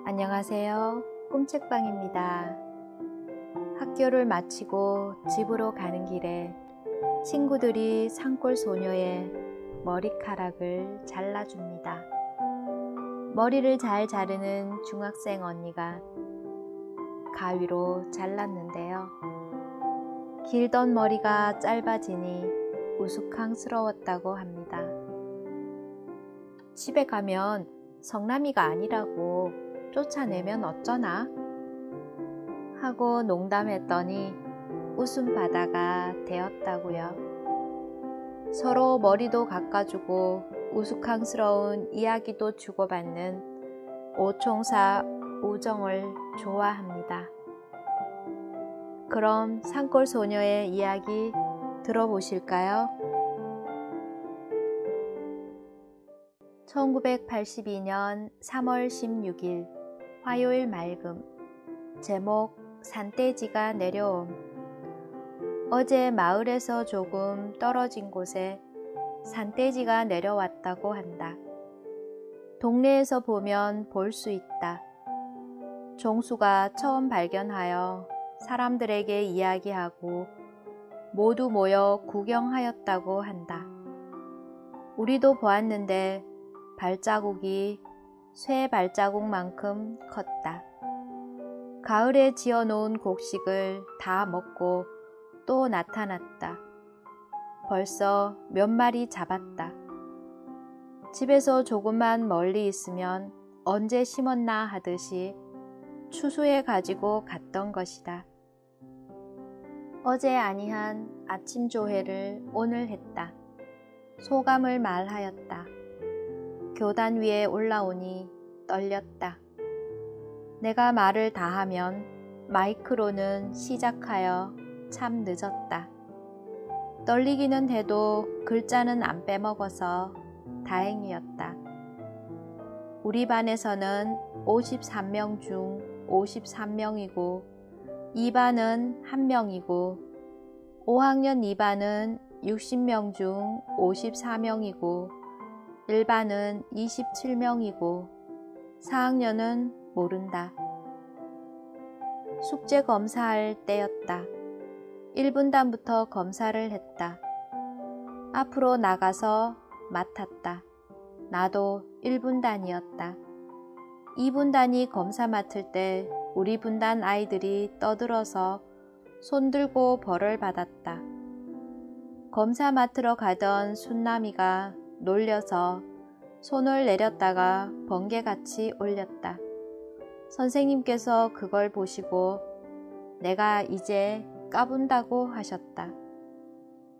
안녕하세요. 꿈책방입니다. 학교를 마치고 집으로 가는 길에 친구들이 산골 소녀의 머리카락을 잘라줍니다. 머리를 잘 자르는 중학생 언니가 가위로 잘랐는데요. 길던 머리가 짧아지니 우스꽝스러웠다고 합니다. 집에 가면 성남이가 아니라고 쫓아내면 어쩌나? 하고 농담했더니 웃음바다가 되었다고요. 서로 머리도 깎아주고 우스꽝스러운 이야기도 주고받는 오총사 우정을 좋아합니다. 그럼 산골 소녀의 이야기 들어보실까요? 1982년 3월 16일 화요일 맑음. 제목 산돼지가 내려옴. 어제 마을에서 조금 떨어진 곳에 산돼지가 내려왔다고 한다. 동네에서 보면 볼 수 있다. 종수가 처음 발견하여 사람들에게 이야기하고 모두 모여 구경하였다고 한다. 우리도 보았는데 발자국이 쇠 발자국만큼 컸다. 가을에 지어놓은 곡식을 다 먹고 또 나타났다. 벌써 몇 마리 잡았다. 집에서 조금만 멀리 있으면 언제 심었나 하듯이 추수해 가지고 갔던 것이다. 어제 아니한 아침 조회를 오늘 했다. 소감을 말하였다. 교단 위에 올라오니 떨렸다. 내가 말을 다하면 마이크로는 시작하여 참 늦었다. 떨리기는 해도 글자는 안 빼먹어서 다행이었다. 우리 반에서는 53명 중 53명이고 2반은 1명이고 5학년 2반은 60명 중 54명이고 1반은 27명이고 4학년은 모른다. 숙제 검사할 때였다. 1분단부터 검사를 했다. 앞으로 나가서 맡았다. 나도 1분단이었다. 2분단이 검사 맡을 때 우리 분단 아이들이 떠들어서 손들고 벌을 받았다. 검사 맡으러 가던 순남이가 놀려서 손을 내렸다가 번개같이 올렸다. 선생님께서 그걸 보시고 내가 이제 까분다고 하셨다.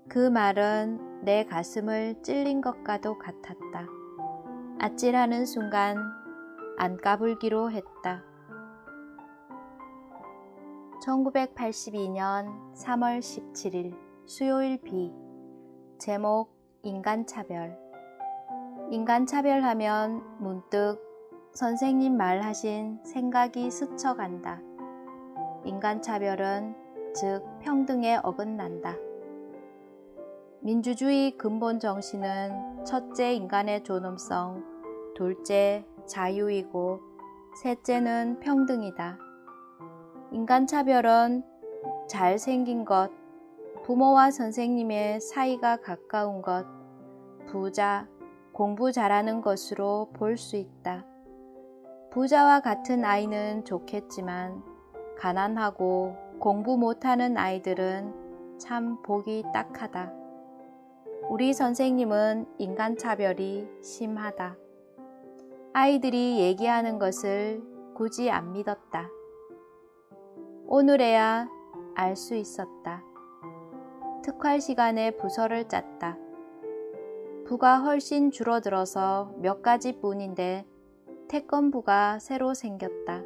그 말은 내 가슴을 찔린 것과도 같았다. 아찔하는 순간 안 까불기로 했다. 1982년 3월 17일 수요일 비. 제목 인간차별. 인간차별하면 문득 선생님 말하신 생각이 스쳐간다. 인간차별은 즉 평등에 어긋난다. 민주주의 근본 정신은 첫째 인간의 존엄성, 둘째 자유이고 셋째는 평등이다. 인간차별은 잘생긴 것, 부모와 선생님의 사이가 가까운 것, 부자, 공부 잘하는 것으로 볼 수 있다. 부자와 같은 아이는 좋겠지만 가난하고 공부 못하는 아이들은 참 보기 딱하다. 우리 선생님은 인간차별이 심하다. 아이들이 얘기하는 것을 굳이 안 믿었다. 오늘에야 알 수 있었다. 특활 시간에 부서를 짰다. 부가 훨씬 줄어들어서 몇 가지 뿐인데 태권부가 새로 생겼다.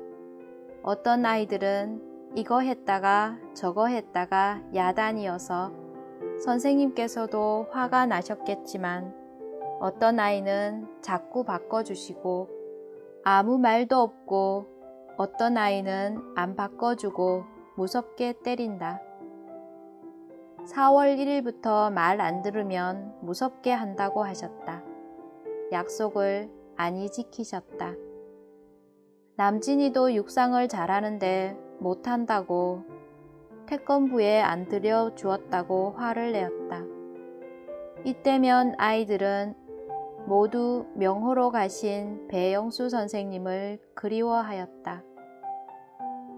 어떤 아이들은 이거 했다가 저거 했다가 야단이어서 선생님께서도 화가 나셨겠지만 어떤 아이는 자꾸 바꿔주시고 아무 말도 없고 어떤 아이는 안 바꿔주고 무섭게 때린다. 4월 1일부터 말 안 들으면 무섭게 한다고 하셨다. 약속을 많이 지키셨다. 남진이도 육상을 잘하는데 못한다고 태권부에 안 들여주었다고 화를 내었다. 이때면 아이들은 모두 명호로 가신 배영수 선생님을 그리워하였다.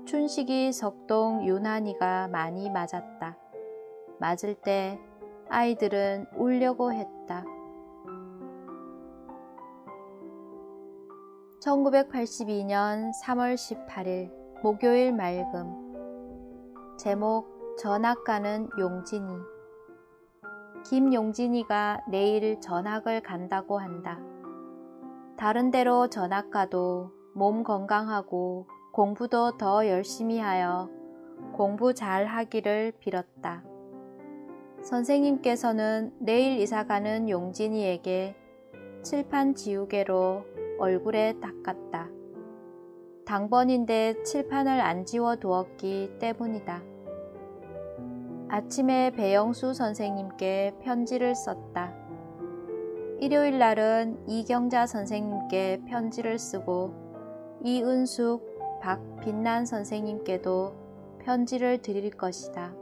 춘식이, 석동, 윤한이가 많이 맞았다. 맞을 때 아이들은 울려고 했다. 1982년 3월 18일 목요일 맑음. 제목 전학가는 용진이. 김용진이가 내일 전학을 간다고 한다. 다른 데로 전학 가도 몸 건강하고 공부도 더 열심히 하여 공부 잘 하기를 빌었다. 선생님께서는 내일 이사가는 용진이에게 칠판 지우개로 얼굴에 닦았다. 당번인데 칠판을 안 지워 두었기 때문이다. 아침에 배영수 선생님께 편지를 썼다. 일요일 날은 이경자 선생님께 편지를 쓰고 이은숙, 박빛난 선생님께도 편지를 드릴 것이다.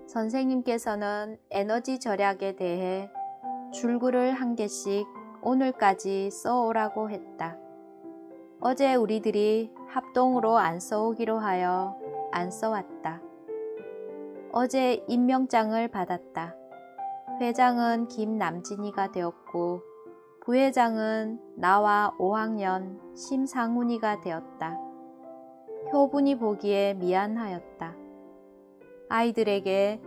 선생님께서는 에너지 절약에 대해 줄글을 한 개씩 오늘까지 써오라고 했다. 어제 우리들이 합동으로 안 써오기로 하여 안 써왔다. 어제 임명장을 받았다. 회장은 김남진이가 되었고 부회장은 나와 5학년 심상훈이가 되었다. 효분이 보기에 미안하였다. 아이들에게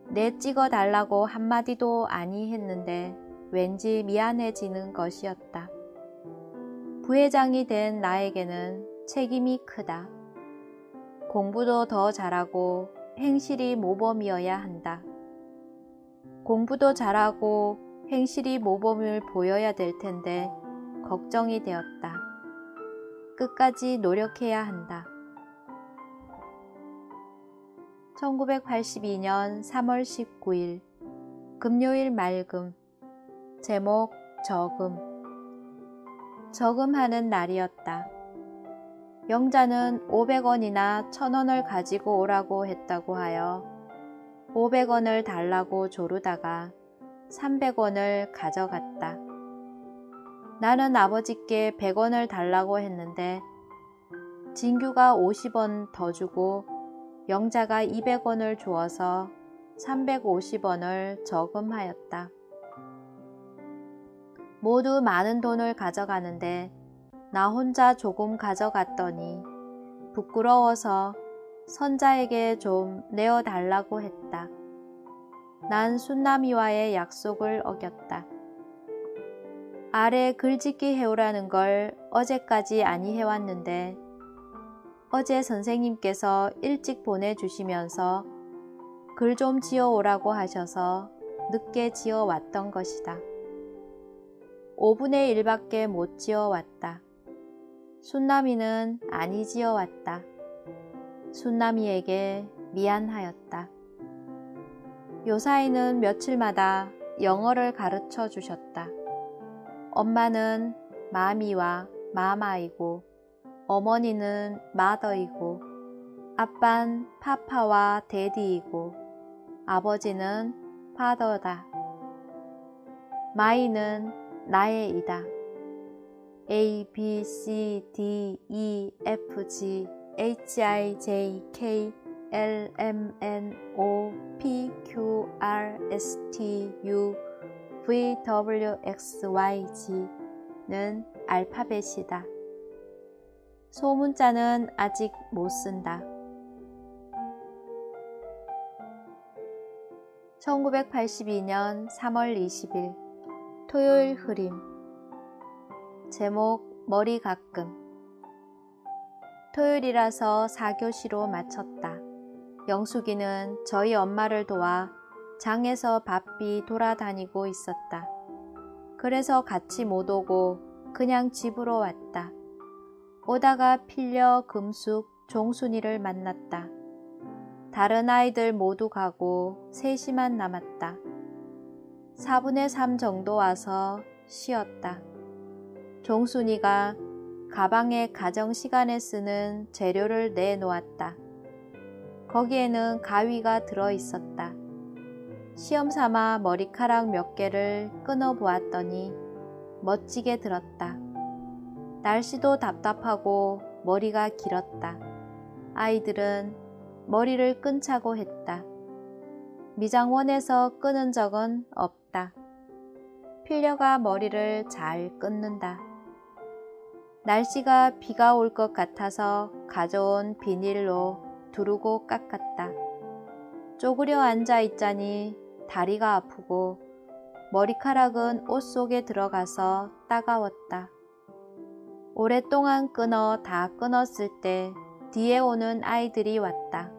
내 찍어달라고 한마디도 아니 했는데 왠지 미안해지는 것이었다. 부회장이 된 나에게는 책임이 크다. 공부도 더 잘하고 행실이 모범이어야 한다. 공부도 잘하고 행실이 모범을 보여야 될 텐데 걱정이 되었다. 끝까지 노력해야 한다. 1982년 3월 19일 금요일 맑음. 제목 저금. 저금하는 날이었다. 영자는 500원이나 1000원을 가지고 오라고 했다고 하여 500원을 달라고 조르다가 300원을 가져갔다. 나는 아버지께 100원을 달라고 했는데 진규가 50원 더 주고 영자가 200원을 주어서 350원을 저금하였다. 모두 많은 돈을 가져가는데 나 혼자 조금 가져갔더니 부끄러워서 선자에게 좀 내어달라고 했다. 난 순남이와의 약속을 어겼다. 아래 글짓기 해오라는 걸 어제까지 아니 해왔는데 어제 선생님께서 일찍 보내주시면서 글 좀 지어오라고 하셔서 늦게 지어왔던 것이다. 5분의 1밖에 못 지어왔다. 순남이는 아니 지어왔다. 순남이에게 미안하였다. 요사이는 며칠마다 영어를 가르쳐 주셨다. 엄마는 마미와 마마이고 어머니는 마더이고 아빤 파파와 데디이고 아버지는 파더다. 마이는 나의 이다. A, B, C, D, E, F, G, H, I, J, K, L, M, N, O, P, Q, R, S, T, U, V, W, X, Y, G는 알파벳이다. 소문자는 아직 못 쓴다. 1982년 3월 20일 토요일 흐림. 제목 머리 가끔. 토요일이라서 4교시로 마쳤다. 영숙이는 저희 엄마를 도와 장에서 바삐 돌아다니고 있었다. 그래서 같이 못 오고 그냥 집으로 왔다. 오다가 필려, 금숙, 종순이를 만났다. 다른 아이들 모두 가고 셋이만 남았다. 4분의 3 정도 와서 쉬었다. 종순이가 가방에 가정 시간에 쓰는 재료를 내놓았다. 거기에는 가위가 들어 있었다. 시험 삼아 머리카락 몇 개를 끊어 보았더니 멋지게 들었다. 날씨도 답답하고 머리가 길었다. 아이들은 머리를 끊자고 했다. 미장원에서 끊은 적은 없다. 필려가 머리를 잘 끊는다. 날씨가 비가 올 것 같아서 가져온 비닐로 두르고 깎았다. 쪼그려 앉아 있자니 다리가 아프고 머리카락은 옷 속에 들어가서 따가웠다. 오랫동안 끊어 다 끊었을 때 뒤에 오는 아이들이 왔다.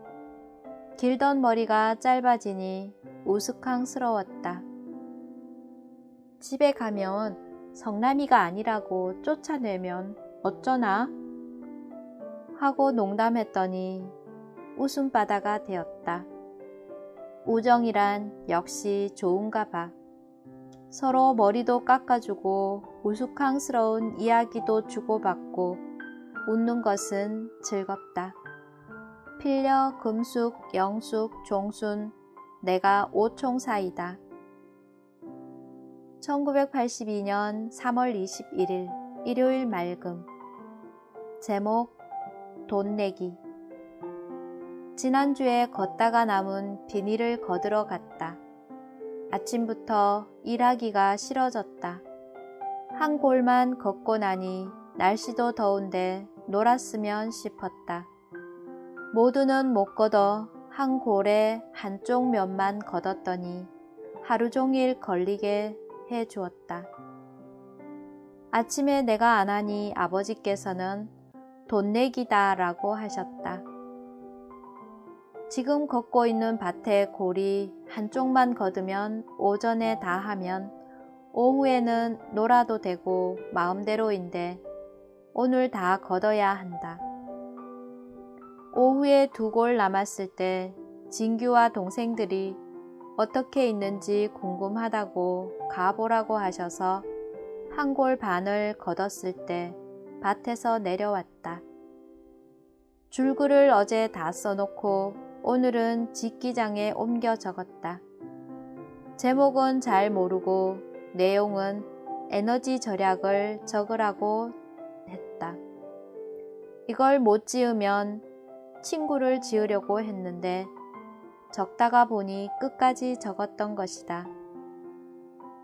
길던 머리가 짧아지니 우스꽝스러웠다. 집에 가면 성남이가 아니라고 쫓아내면 어쩌나? 하고 농담했더니 웃음바다가 되었다. 우정이란 역시 좋은가 봐. 서로 머리도 깎아주고 우스꽝스러운 이야기도 주고받고 웃는 것은 즐겁다. 필려, 금숙, 영숙, 종순, 내가 오총사이다. 1982년 3월 21일 일요일 맑음. 제목 돈 내기. 지난주에 걷다가 남은 비닐을 거들어 갔다. 아침부터 일하기가 싫어졌다. 한 골만 걷고 나니 날씨도 더운데 놀았으면 싶었다. 모두는 못 걷어 한 골에 한쪽 면만 걷었더니 하루 종일 걸리게 해 주었다. 아침에 내가 안 하니 아버지께서는 돈 내기다 라고 하셨다. 지금 걷고 있는 밭의 골이 한쪽만 걷으면 오전에 다 하면 오후에는 놀아도 되고 마음대로인데 오늘 다 걷어야 한다. 오후에 2골 남았을 때 진규와 동생들이 어떻게 있는지 궁금하다고 가보라고 하셔서 한 골 반을 걷었을 때 밭에서 내려왔다. 줄글을 어제 다 써놓고 오늘은 직기장에 옮겨 적었다. 제목은 잘 모르고 내용은 에너지 절약을 적으라고 했다. 이걸 못 지으면 친구를 지으려고 했는데 적다가 보니 끝까지 적었던 것이다.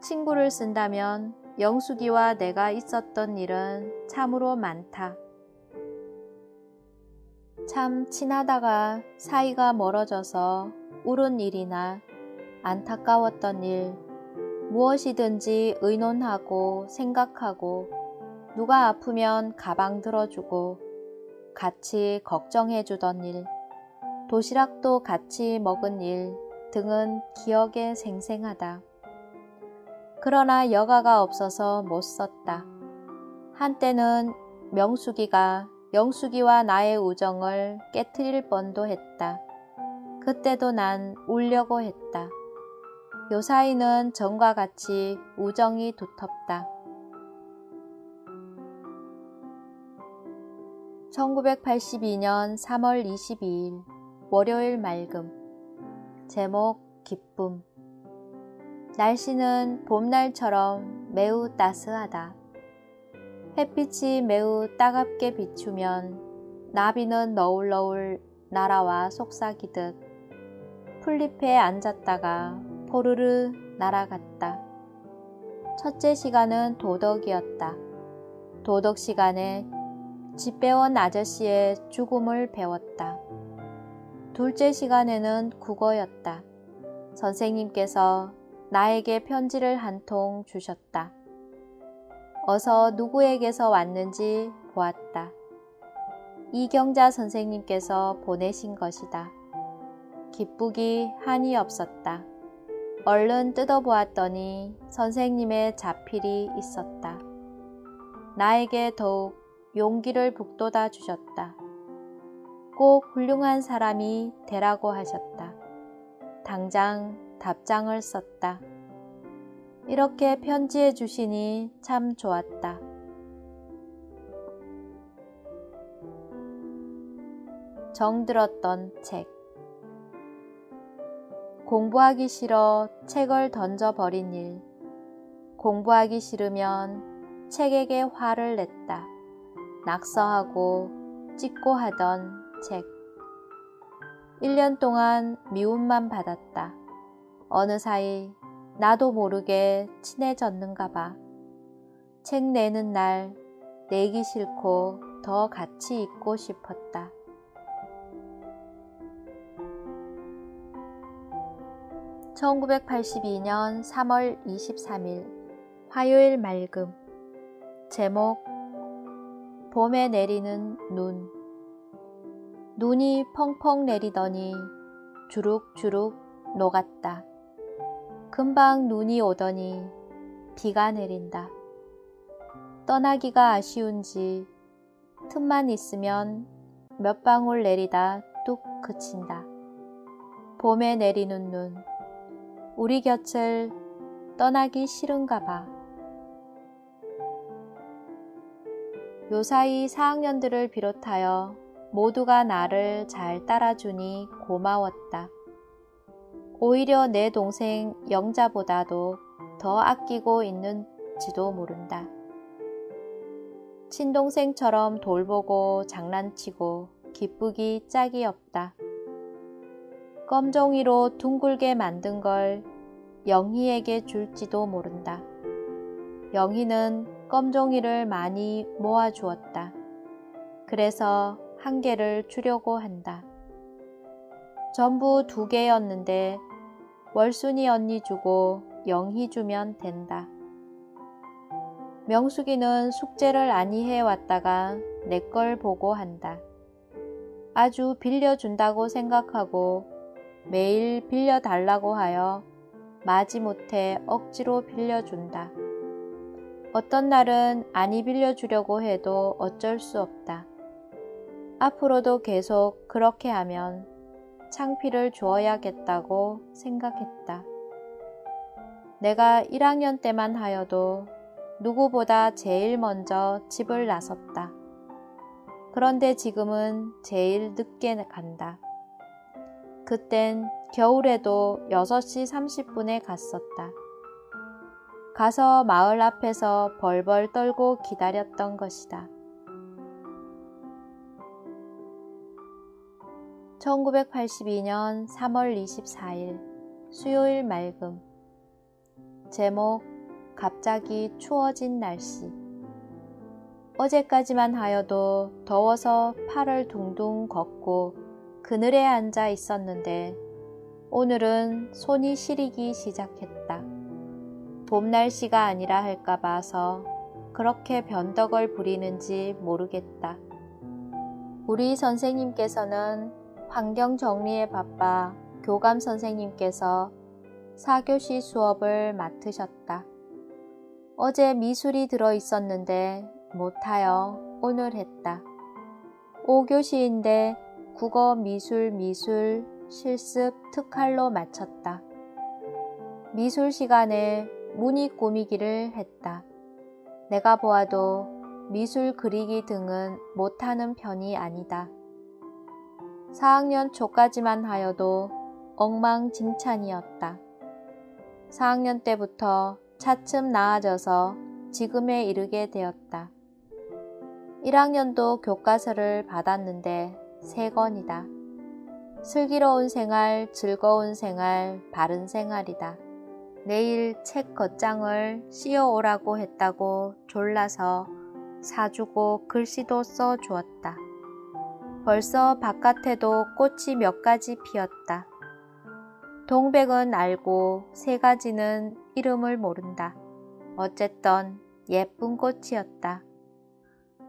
친구를 쓴다면 영숙이와 내가 있었던 일은 참으로 많다. 참 친하다가 사이가 멀어져서 울은 일이나 안타까웠던 일, 무엇이든지 의논하고 생각하고 누가 아프면 가방 들어주고 같이 걱정해주던 일, 도시락도 같이 먹은 일 등은 기억에 생생하다. 그러나 여가가 없어서 못 썼다. 한때는 명숙이가 영숙이와 나의 우정을 깨트릴 뻔도 했다. 그때도 난 울려고 했다. 요사이는 전과 같이 우정이 두텁다. 1982년 3월 22일 월요일 맑음. 제목 기쁨. 날씨는 봄날처럼 매우 따스하다. 햇빛이 매우 따갑게 비추면 나비는 너울너울 날아와 속삭이듯 풀잎에 앉았다가 포르르 날아갔다. 첫째 시간은 도덕이었다. 도덕 시간에 집 배운 아저씨의 죽음을 배웠다. 둘째 시간에는 국어였다. 선생님께서 나에게 편지를 한 통 주셨다. 어서 누구에게서 왔는지 보았다. 이경자 선생님께서 보내신 것이다. 기쁘기 한이 없었다. 얼른 뜯어보았더니 선생님의 자필이 있었다. 나에게 더욱 용기를 북돋아 주셨다. 꼭 훌륭한 사람이 되라고 하셨다. 당장 답장을 썼다. 이렇게 편지해 주시니 참 좋았다. 정들었던 책. 공부하기 싫어 책을 던져버린 일. 공부하기 싫으면 책에게 화를 냈다. 낙서하고 찍고 하던 책. 1년 동안 미움만 받았다. 어느 사이 나도 모르게 친해졌는가 봐. 책 내는 날 내기 싫고 더 같이 있고 싶었다. (1982년 3월 23일) 화요일 맑음. 제목 봄에 내리는 눈. 눈이 펑펑 내리더니 주룩주룩 녹았다. 금방 눈이 오더니 비가 내린다. 떠나기가 아쉬운지 틈만 있으면 몇 방울 내리다 뚝 그친다. 봄에 내리는 눈. 우리 곁을 떠나기 싫은가 봐. 요사이 4학년들을 비롯하여 모두가 나를 잘 따라주니 고마웠다. 오히려 내 동생 영자보다도 더 아끼고 있는지도 모른다. 친동생처럼 돌보고 장난치고 기쁘기 짝이 없다. 껌종이로 둥글게 만든 걸 영희에게 줄지도 모른다. 영희는 껌종이를 많이 모아주었다. 그래서 한 개를 주려고 한다. 전부 2개였는데 월순이 언니 주고 영희 주면 된다. 명숙이는 숙제를 많이 해왔다가 내 걸 보고 한다. 아주 빌려준다고 생각하고 매일 빌려달라고 하여 마지못해 억지로 빌려준다. 어떤 날은 아니 빌려주려고 해도 어쩔 수 없다. 앞으로도 계속 그렇게 하면 창피를 주어야겠다고 생각했다. 내가 1학년 때만 하여도 누구보다 제일 먼저 집을 나섰다. 그런데 지금은 제일 늦게 간다. 그땐 겨울에도 6시 30분에 갔었다. 가서 마을 앞에서 벌벌 떨고 기다렸던 것이다. 1982년 3월 24일 수요일 맑음. 제목 갑자기 추워진 날씨. 어제까지만 하여도 더워서 팔을 둥둥 걷고 그늘에 앉아 있었는데 오늘은 손이 시리기 시작했다. 봄 날씨가 아니라 할까 봐서 그렇게 변덕을 부리는지 모르겠다. 우리 선생님께서는 환경 정리에 바빠 교감 선생님께서 4교시 수업을 맡으셨다. 어제 미술이 들어 있었는데 못하여 오늘 했다. 5교시인데 국어 미술 실습 특할로 마쳤다. 미술 시간에 무늬 꾸미기를 했다. 내가 보아도 미술 그리기 등은 못하는 편이 아니다. 4학년 초까지만 하여도 엉망진창이었다. 4학년 때부터 차츰 나아져서 지금에 이르게 되었다. 1학년도 교과서를 받았는데 3권이다. 슬기로운 생활, 즐거운 생활, 바른 생활이다. 내일 책 겉장을 씌워오라고 했다고 졸라서 사주고 글씨도 써주었다. 벌써 바깥에도 꽃이 몇 가지 피었다. 동백은 알고 3가지는 이름을 모른다. 어쨌든 예쁜 꽃이었다.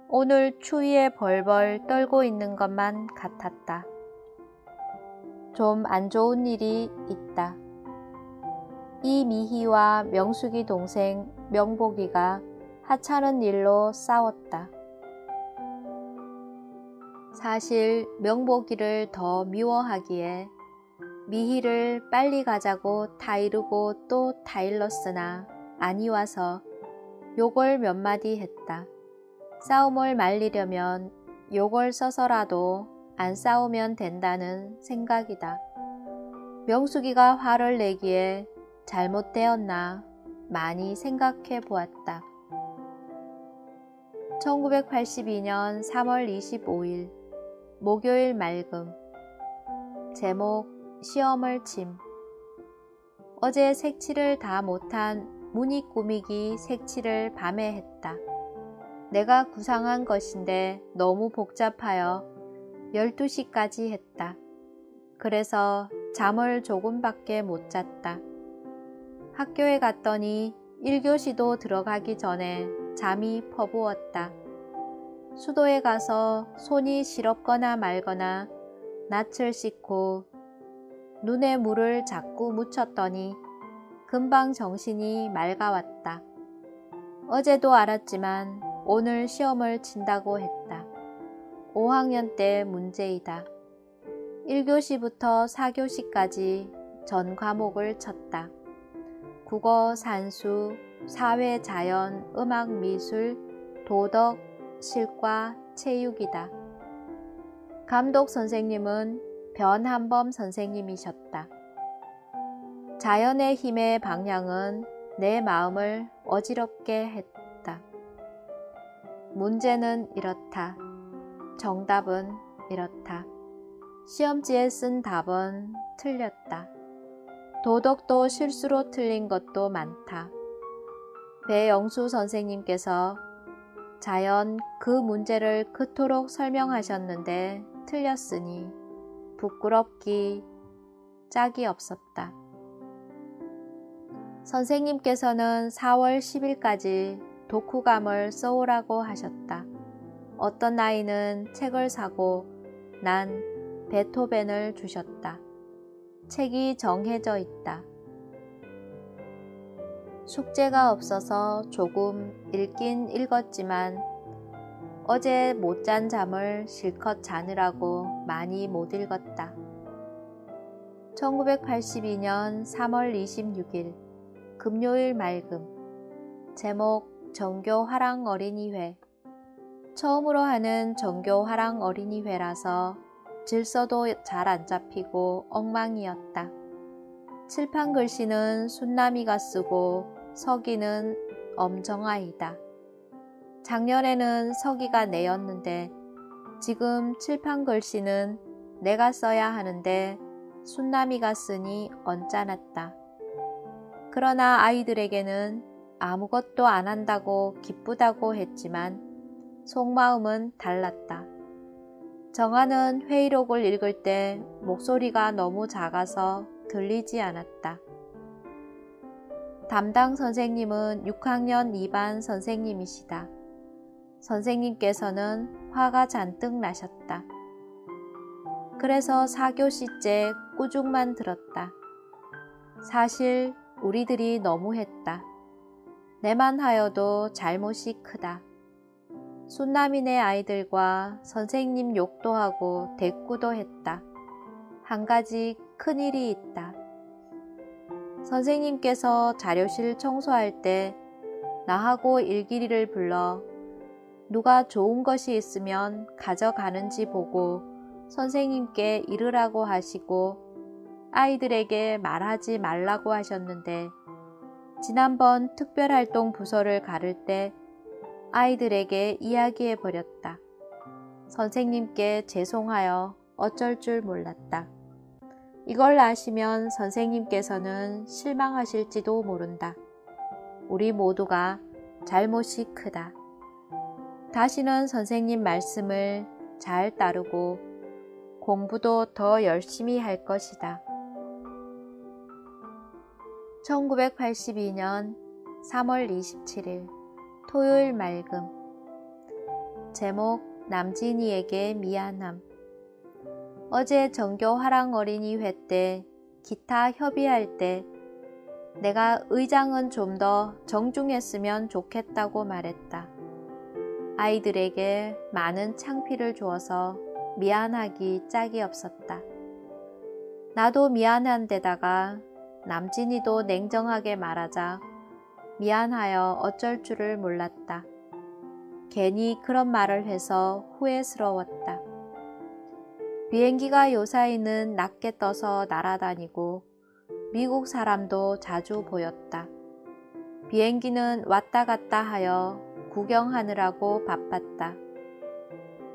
오늘 추위에 벌벌 떨고 있는 것만 같았다. 좀 안 좋은 일이 있다. 이미희와 명숙이 동생 명복이가 하찮은 일로 싸웠다. 사실 명복이를 더 미워하기에 미희를 빨리 가자고 타이르고 또 타일렀으나 아니 와서 욕을 몇 마디 했다. 싸움을 말리려면 욕을 써서라도 안 싸우면 된다는 생각이다. 명숙이가 화를 내기에 잘못되었나 많이 생각해 보았다. 1982년 3월 25일 목요일 맑음. 제목 시험을 침. 어제 색칠을 다 못한 무늬 꾸미기 색칠을 밤에 했다. 내가 구상한 것인데 너무 복잡하여 12시까지 했다. 그래서 잠을 조금밖에 못 잤다. 학교에 갔더니 1교시도 들어가기 전에 잠이 퍼부었다. 수도에 가서 손이 시렵거나 말거나 낯을 씻고 눈에 물을 자꾸 묻혔더니 금방 정신이 맑아왔다. 어제도 알았지만 오늘 시험을 친다고 했다. 5학년 때 문제이다. 1교시부터 4교시까지 전 과목을 쳤다. 국어, 산수, 사회, 자연, 음악, 미술, 도덕, 실과, 체육이다. 감독 선생님은 변한범 선생님이셨다. 자연의 힘의 방향은 내 마음을 어지럽게 했다. 문제는 이렇다. 정답은 이렇다. 시험지에 쓴 답은 틀렸다. 도덕도 실수로 틀린 것도 많다. 배영수 선생님께서 자연 그 문제를 그토록 설명하셨는데 틀렸으니 부끄럽기 짝이 없었다. 선생님께서는 4월 10일까지 독후감을 써오라고 하셨다. 어떤 아이는 책을 사고 난 베토벤을 주셨다. 책이 정해져 있다. 숙제가 없어서 조금 읽긴 읽었지만 어제 못 잔 잠을 실컷 자느라고 많이 못 읽었다. 1982년 3월 26일 금요일 맑음. 제목 정교 화랑 어린이회. 처음으로 하는 정교 화랑 어린이회라서 질서도 잘 안 잡히고 엉망이었다. 칠판 글씨는 순남이가 쓰고 서기는 엄정아이다. 작년에는 서기가 내였는데 지금 칠판 글씨는 내가 써야 하는데 순남이가 쓰니 언짢았다. 그러나 아이들에게는 아무것도 안 한다고 기쁘다고 했지만 속마음은 달랐다. 정아는 회의록을 읽을 때 목소리가 너무 작아서 들리지 않았다. 담당 선생님은 6학년 2반 선생님이시다. 선생님께서는 화가 잔뜩 나셨다. 그래서 4교시째 꾸중만 들었다. 사실 우리들이 너무했다. 내만 하여도 잘못이 크다. 순남이네 아이들과 선생님 욕도 하고 대꾸도 했다. 한 가지 큰일이 있다. 선생님께서 자료실 청소할 때 나하고 일길이를 불러 누가 좋은 것이 있으면 가져가는지 보고 선생님께 이르라고 하시고 아이들에게 말하지 말라고 하셨는데 지난번 특별활동 부서를 가를 때 아이들에게 이야기해 버렸다. 선생님께 죄송하여 어쩔 줄 몰랐다. 이걸 아시면 선생님께서는 실망하실지도 모른다. 우리 모두가 잘못이 크다. 다시는 선생님 말씀을 잘 따르고 공부도 더 열심히 할 것이다. 1982년 3월 27일 토요일 맑음. 제목 남진이에게 미안함. 어제 정교 화랑 어린이회 때 기타 협의할 때 내가 의장은 좀 더 정중했으면 좋겠다고 말했다. 아이들에게 많은 창피를 주어서 미안하기 짝이 없었다. 나도 미안한 데다가 남진이도 냉정하게 말하자 미안하여 어쩔 줄을 몰랐다. 괜히 그런 말을 해서 후회스러웠다. 비행기가 요사이는 낮게 떠서 날아다니고 미국 사람도 자주 보였다. 비행기는 왔다 갔다 하여 구경하느라고 바빴다.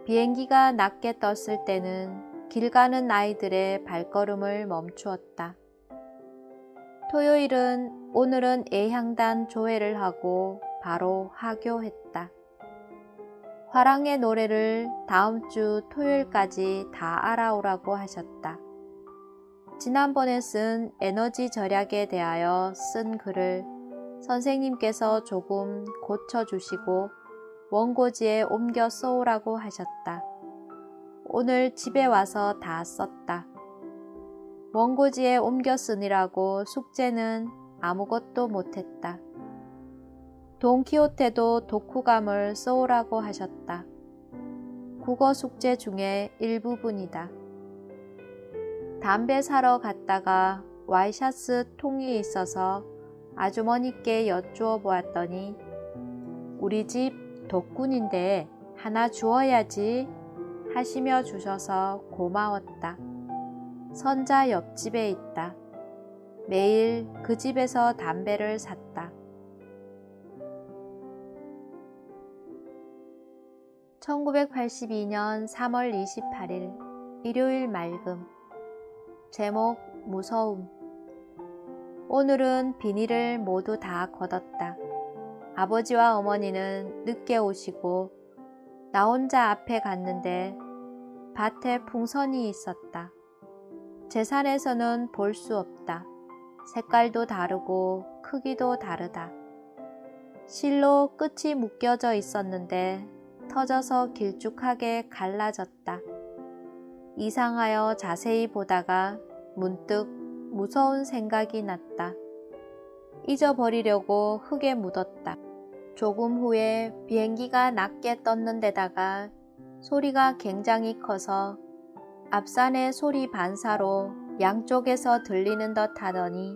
비행기가 낮게 떴을 때는 길 가는 아이들의 발걸음을 멈추었다. 토요일은 오늘은 애향단 조회를 하고 바로 하교했다. 화랑의 노래를 다음 주 토요일까지 다 알아오라고 하셨다. 지난번에 쓴 에너지 절약에 대하여 쓴 글을 선생님께서 조금 고쳐주시고 원고지에 옮겨 써오라고 하셨다. 오늘 집에 와서 다 썼다. 원고지에 옮겨 쓰느라고 숙제는 아무것도 못했다. 돈키호테도 독후감을 써오라고 하셨다. 국어 숙제 중에 일부분이다. 담배 사러 갔다가 와이셔츠 통이 있어서 아주머니께 여쭈어 보았더니 우리 집 독군인데 하나 주어야지 하시며 주셔서 고마웠다. 선자 옆집에 있다. 매일 그 집에서 담배를 샀다. 1982년 3월 28일 일요일 맑음. 제목 무서움. 오늘은 비닐을 모두 다 걷었다. 아버지와 어머니는 늦게 오시고 나 혼자 앞에 갔는데 밭에 풍선이 있었다. 제 산에서는 볼 수 없다. 색깔도 다르고 크기도 다르다. 실로 끝이 묶여져 있었는데 터져서 길쭉하게 갈라졌다. 이상하여 자세히 보다가 문득 무서운 생각이 났다. 잊어버리려고 흙에 묻었다. 조금 후에 비행기가 낮게 떴는 데다가 소리가 굉장히 커서 앞산의 소리 반사로 양쪽에서 들리는 듯 하더니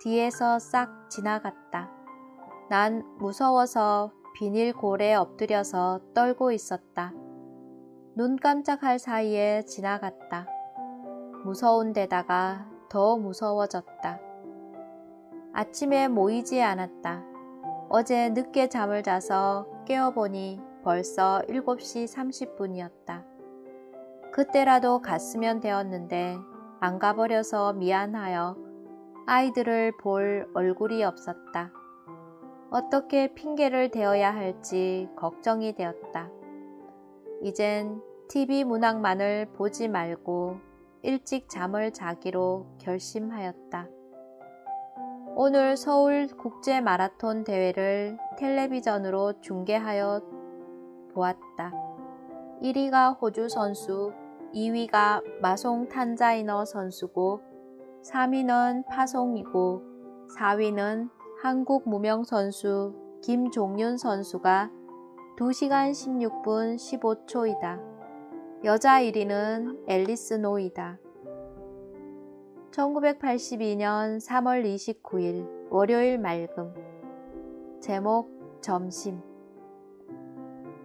뒤에서 싹 지나갔다. 난 무서워서 비닐 고래에 엎드려서 떨고 있었다. 눈 깜짝할 사이에 지나갔다. 무서운 데다가 더 무서워졌다. 아침에 모이지 않았다. 어제 늦게 잠을 자서 깨어보니 벌써 7시 30분이었다. 그때라도 갔으면 되었는데 안 가버려서 미안하여 아이들을 볼 얼굴이 없었다. 어떻게 핑계를 대어야 할지 걱정이 되었다. 이젠 TV 문학만을 보지 말고 일찍 잠을 자기로 결심하였다. 오늘 서울 국제 마라톤 대회를 텔레비전으로 중계하여 보았다. 1위가 호주 선수, 2위가 마송 탄자이너 선수고 3위는 파송이고 4위는 한국 무명 선수 김종윤 선수가 2시간 16분 15초이다. 여자 1위는 앨리스 노이다. 1982년 3월 29일 월요일 맑음. 제목 점심.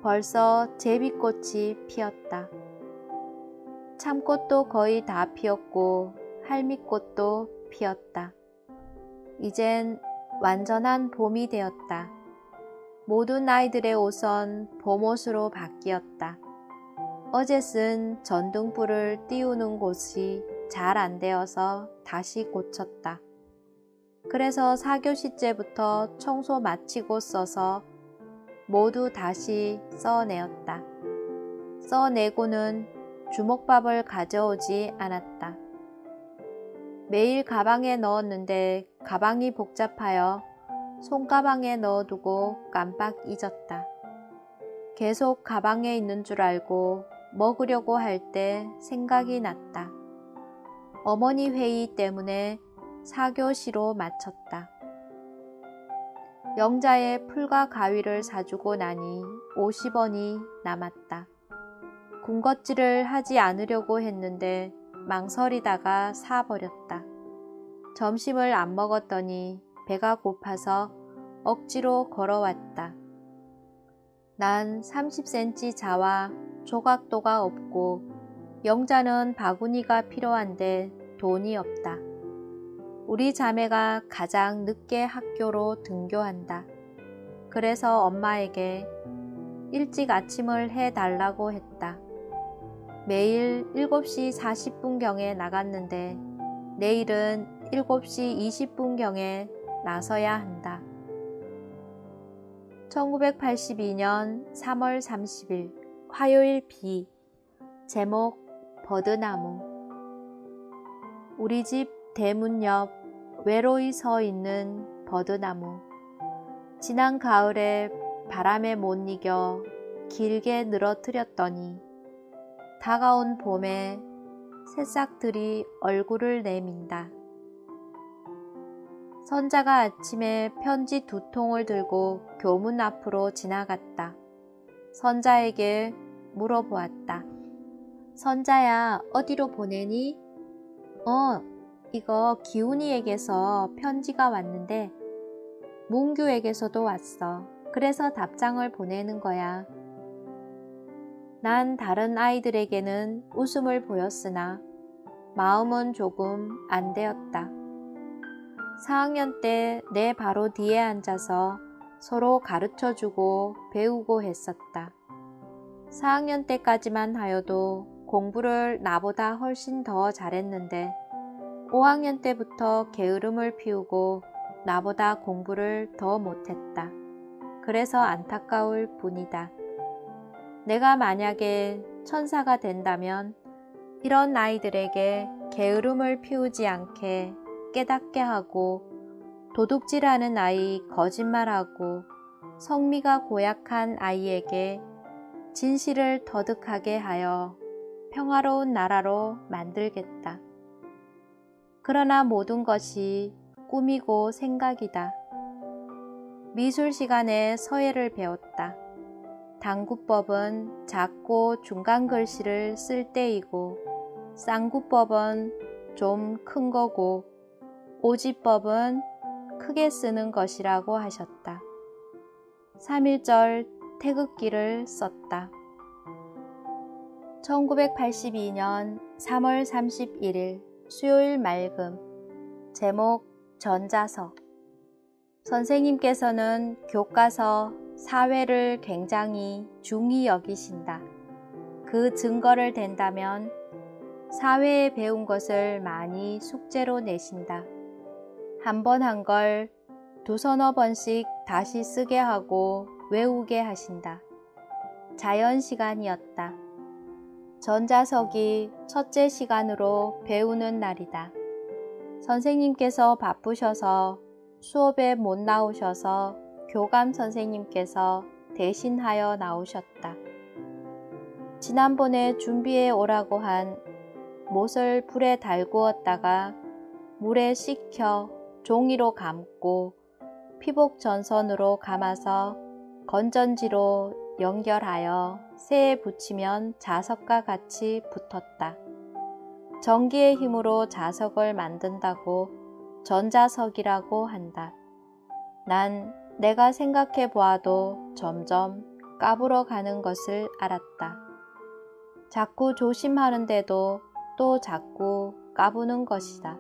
벌써 제비꽃이 피었다. 참꽃도 거의 다 피었고 할미꽃도 피었다. 이젠 완전한 봄이 되었다. 모든 아이들의 옷은 봄옷으로 바뀌었다. 어제 쓴 전등불을 띄우는 곳이 잘 안 되어서 다시 고쳤다. 그래서 4교시째부터 청소 마치고 써서 모두 다시 써내었다. 써내고는 주먹밥을 가져오지 않았다. 매일 가방에 넣었는데 가방이 복잡하여 손가방에 넣어두고 깜빡 잊었다. 계속 가방에 있는 줄 알고 먹으려고 할 때 생각이 났다. 어머니 회의 때문에 4교시로 마쳤다. 영자에 풀과 가위를 사주고 나니 50원이 남았다. 군것질을 하지 않으려고 했는데 망설이다가 사버렸다. 점심을 안 먹었더니 배가 고파서 억지로 걸어왔다. 난 30cm 자와 조각도가 없고 영자는 바구니가 필요한데 돈이 없다. 우리 자매가 가장 늦게 학교로 등교한다. 그래서 엄마에게 일찍 아침을 해달라고 했다. 매일 7시 40분경에 나갔는데 내일은 7시 20분경에 나서야 한다. 1982년 3월 30일 화요일 비. 제목 버드나무. 우리 집 대문 옆 외로이 서 있는 버드나무. 지난 가을에 바람에 못 이겨 길게 늘어뜨렸더니 다가온 봄에 새싹들이 얼굴을 내민다. 선자가 아침에 편지 2통을 들고 교문 앞으로 지나갔다. 선자에게 물어보았다. 선자야, 어디로 보내니? 이거 기훈이에게서 편지가 왔는데 문규에게서도 왔어. 그래서 답장을 보내는 거야. 난 다른 아이들에게는 웃음을 보였으나 마음은 조금 안 되었다. 4학년 때 내 바로 뒤에 앉아서 서로 가르쳐주고 배우고 했었다. 4학년 때까지만 하여도 공부를 나보다 훨씬 더 잘했는데 5학년 때부터 게으름을 피우고 나보다 공부를 더 못했다. 그래서 안타까울 뿐이다. 내가 만약에 천사가 된다면 이런 아이들에게 게으름을 피우지 않게 깨닫게 하고 도둑질하는 아이, 거짓말하고 성미가 고약한 아이에게 진실을 터득하게 하여 평화로운 나라로 만들겠다. 그러나 모든 것이 꿈이고 생각이다. 미술 시간에 서예를 배웠다. 당구법은 작고 중간 글씨를 쓸 때이고 쌍구법은 좀 큰 거고 오지법은 크게 쓰는 것이라고 하셨다. 3.1절 태극기를 썼다. 1982년 3월 31일 수요일 맑음. 제목 전자석. 선생님께서는 교과서 사회를 굉장히 중히 여기신다. 그 증거를 댄다면 사회에 배운 것을 많이 숙제로 내신다. 한 번 한 걸 2~3번씩 다시 쓰게 하고 외우게 하신다. 자연 시간이었다. 전자석이 첫째 시간으로 배우는 날이다. 선생님께서 바쁘셔서 수업에 못 나오셔서 교감 선생님께서 대신하여 나오셨다. 지난번에 준비해 오라고 한 못을 불에 달구었다가 물에 식혀 종이로 감고 피복 전선으로 감아서 건전지로 연결하여 쇠에 붙이면 자석과 같이 붙었다. 전기의 힘으로 자석을 만든다고 전자석이라고 한다. 난 내가 생각해 보아도 점점 까불어 가는 것을 알았다. 자꾸 조심하는데도 또 자꾸 까부는 것이다.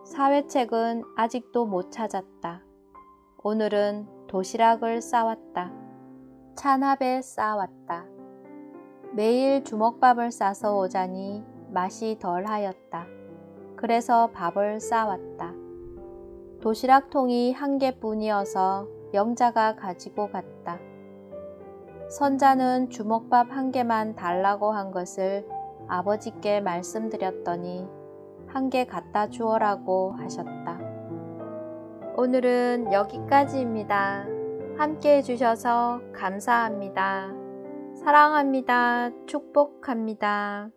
사회책은 아직도 못 찾았다. 오늘은 도시락을 싸왔다. 찬밥에 싸왔다. 매일 주먹밥을 싸서 오자니 맛이 덜하였다. 그래서 밥을 싸왔다. 도시락통이 1개뿐이어서 영자가 가지고 갔다. 선자는 주먹밥 1개만 달라고 한 것을 아버지께 말씀드렸더니 1개 갖다 주어라고 하셨다. 오늘은 여기까지입니다. 함께 해주셔서 감사합니다. 사랑합니다. 축복합니다.